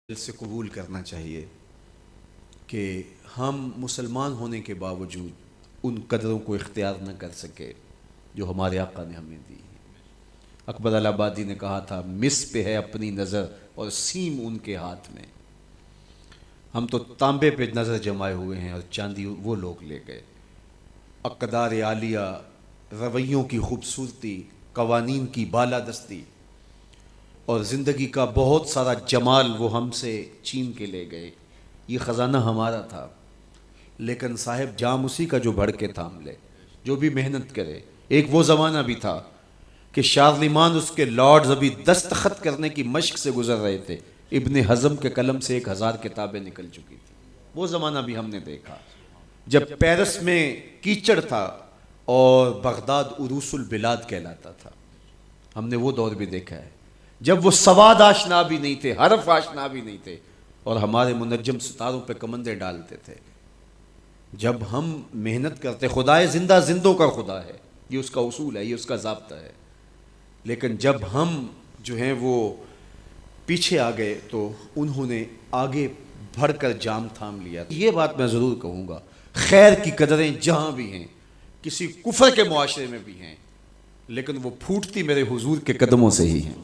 دل سے قبول کرنا چاہیے کہ ہم مسلمان ہونے کے باوجود ان قدروں کو اختیار نہ کر سکے جو ہمارے آقا نے ہمیں دی. اکبر الہآبادی نے کہا تھا مس پہ ہے اپنی نظر اور سیم ان کے ہاتھ میں. ہم تو تانبے پہ نظر جمائے ہوئے ہیں اور چاندی وہ لوگ لے گئے. اقدار عالیہ، رویوں کی خوبصورتی، قوانین کی بالادستی اور زندگی کا بہت سارا جمال وہ ہم سے چھین کے لے گئے. یہ خزانہ ہمارا تھا، لیکن صاحب جام اسی کا جو بڑھ کے تھام لے، جو بھی محنت کرے. ایک وہ زمانہ بھی تھا کہ شارلمان اس کے لارڈز ابھی دستخط کرنے کی مشق سے گزر رہے تھے. ابن حزم کے قلم سے 1000 کتابیں نکل چکی تھی. وہ زمانہ بھی ہم نے دیکھا جب پیرس میں کیچڑ تھا اور بغداد عروس البلاد کہلاتا تھا. ہم نے وہ دور بھی دیکھا ہے جب وہ سواد آشنا بھی نہیں تھے، حرف آشنا بھی نہیں تھے، اور ہمارے منجم ستاروں پہ کمندے ڈالتے تھے. جب ہم محنت کرتے، خدائے زندہ زندوں کا خدا ہے، یہ اس کا اصول ہے، یہ اس کا ضابطہ ہے. لیکن جب ہم جو ہیں وہ پیچھے آ گئے تو انہوں نے آگے بڑھ کر جام تھام لیا. یہ بات میں ضرور کہوں گا، خیر کی قدریں جہاں بھی ہیں، کسی کفر کے معاشرے میں بھی ہیں، لیکن وہ پھوٹتی میرے حضور کے قدموں سے ہی ہیں.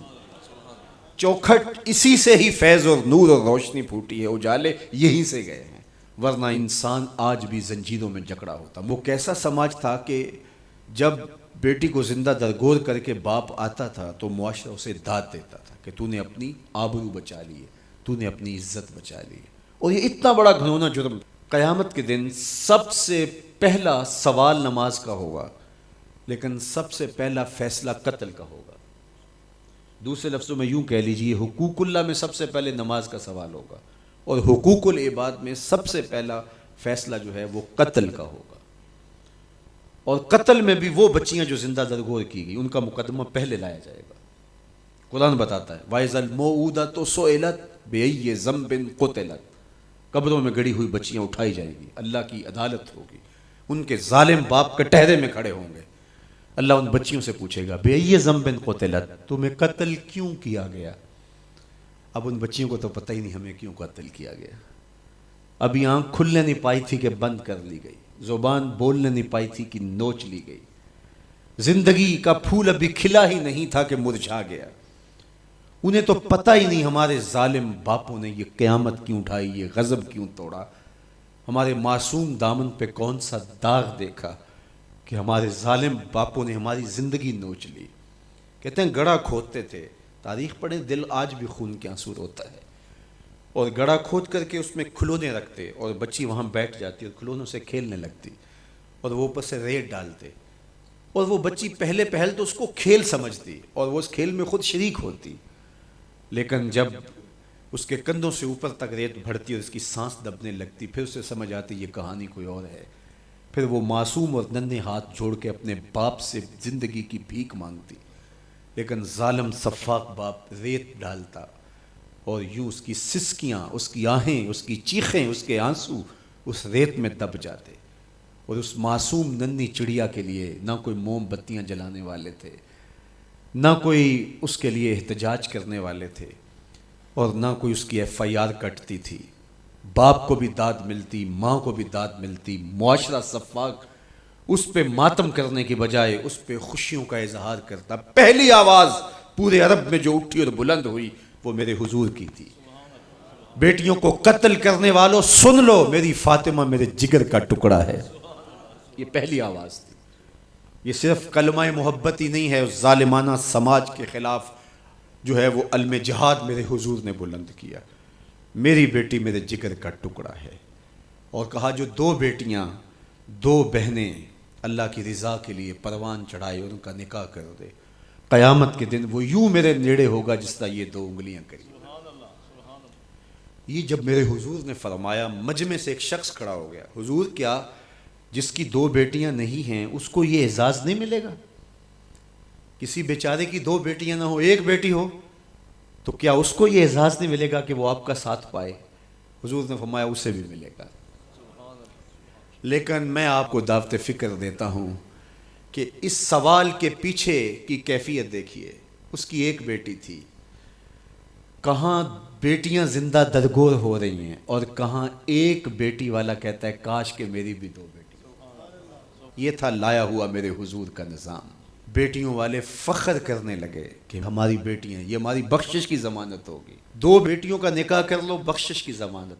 چوکھٹ اسی سے ہی فیض اور نور اور روشنی پھوٹی ہے، اجالے یہیں سے گئے ہیں، ورنہ انسان آج بھی زنجیروں میں جکڑا ہوتا. وہ کیسا سماج تھا کہ جب بیٹی کو زندہ درگور کر کے باپ آتا تھا تو معاشرہ اسے داد دیتا تھا کہ تو نے اپنی آبرو بچا لی ہے، تو نے اپنی عزت بچا لی ہے. اور یہ اتنا بڑا گھنونا جرم. قیامت کے دن سب سے پہلا سوال نماز کا ہوگا، لیکن سب سے پہلا فیصلہ قتل کا ہوگا. دوسرے لفظوں میں یوں کہہ لیجئے، حقوق اللہ میں سب سے پہلے نماز کا سوال ہوگا، اور حقوق العباد میں سب سے پہلا فیصلہ جو ہے وہ قتل کا ہوگا. اور قتل میں بھی وہ بچیاں جو زندہ درگور کی گئی، ان کا مقدمہ پہلے لایا جائے گا. قرآن بتاتا ہے وَإِذَا الْمَوْءُودَةُ سُئِلَتْ بِأَيِّ ذَنبٍ قُتِلَتْ. قبروں میں گڑی ہوئی بچیاں اٹھائی جائیں گی، اللہ کی عدالت ہوگی، ان کے ظالم باپ کٹہرے میں کھڑے ہوں گے. اللہ ان بچیوں سے پوچھے گا بِأَيِّ ذَنبٍ قُتِلَتْ، تمہیں قتل کیوں کیا گیا؟ اب ان بچیوں کو تو پتہ ہی نہیں ہمیں کیوں قتل کیا گیا. ابھی آنکھ کھلنے نہیں پائی تھی کہ بند کر لی گئی، زبان بولنے نہیں پائی تھی کہ نوچ لی گئی، زندگی کا پھول ابھی کھلا ہی نہیں تھا کہ مرجھا گیا. انہیں تو پتہ ہی نہیں ہمارے ظالم باپوں نے یہ قیامت کیوں اٹھائی، یہ غضب کیوں توڑا، ہمارے معصوم دامن پہ کون سا داغ دیکھا کہ ہمارے ظالم باپوں نے ہماری زندگی نوچ لی. کہتے ہیں گڑھا کھودتے تھے، تاریخ پڑھیں، دل آج بھی خون کے آنسو روتا ہے. اور گڑھا کھود کر کے اس میں کھلونے رکھتے اور بچی وہاں بیٹھ جاتی اور کھلونوں سے کھیلنے لگتی، اور وہ اوپر سے ریت ڈالتے، اور وہ بچی پہلے پہل تو اس کو کھیل سمجھتی اور وہ اس کھیل میں خود شریک ہوتی. لیکن جب اس کے کندھوں سے اوپر تک ریت بڑھتی اور اس کی سانس دبنے لگتی، پھر اسے سمجھ آتی یہ کہانی کوئی اور ہے. پھر وہ معصوم اور ننھے ہاتھ جوڑ کے اپنے باپ سے زندگی کی بھیک مانگتی، لیکن ظالم سفاک باپ ریت ڈالتا اور یوں اس کی سسکیاں، اس کی آہیں، اس کی چیخیں، اس کے آنسو اس ریت میں دب جاتے. اور اس معصوم ننھی چڑیا کے لیے نہ کوئی موم بتیاں جلانے والے تھے، نہ کوئی اس کے لیے احتجاج کرنے والے تھے، اور نہ کوئی اس کی FIR کٹتی تھی. باپ کو بھی داد ملتی، ماں کو بھی داد ملتی. معاشرہ صفاق اس پہ ماتم کرنے کی بجائے اس پہ خوشیوں کا اظہار کرتا. پہلی آواز پورے عرب میں جو اٹھی اور بلند ہوئی وہ میرے حضور کی تھی. بیٹیوں کو قتل کرنے والوں سن لو، میری فاطمہ میرے جگر کا ٹکڑا ہے. یہ پہلی آواز تھی. یہ صرف کلمہ محبت ہی نہیں ہے، اس ظالمانہ سماج کے خلاف جو ہے وہ علم جہاد میرے حضور نے بلند کیا. میری بیٹی میرے جگر کا ٹکڑا ہے. اور کہا جو 2 بیٹیاں، 2 بہنیں اللہ کی رضا کے لیے پروان چڑھائے ان کا نکاح کر دے، قیامت کے دن وہ یوں میرے نیڑے ہوگا جس طرح یہ 2 انگلیاں کری. یہ جب میرے حضور نے فرمایا، مجمع سے ایک شخص کھڑا ہو گیا. حضور کیا جس کی 2 بیٹیاں نہیں ہیں اس کو یہ اعزاز نہیں ملے گا؟ کسی بیچارے کی 2 بیٹیاں نہ ہو، 1 بیٹی ہو، تو کیا اس کو یہ اعزاز نہیں ملے گا کہ وہ آپ کا ساتھ پائے؟ حضور نے فرمایا اسے بھی ملے گا. لیکن میں آپ کو دعوت فکر دیتا ہوں کہ اس سوال کے پیچھے کی کیفیت دیکھیے. اس کی 1 بیٹی تھی، کہاں بیٹیاں زندہ درگور ہو رہی ہیں اور کہاں ایک بیٹی والا کہتا ہے کاش کہ میری بھی 2 بیٹی۔ یہ تھا لایا ہوا میرے حضور کا نظام۔ بیٹیوں والے فخر کرنے لگے کہ ہماری بیٹیاں، یہ ہماری بخشش کی ضمانت ہوگی، 2 بیٹیوں کا نکاح کر لو، بخشش کی ضمانت۔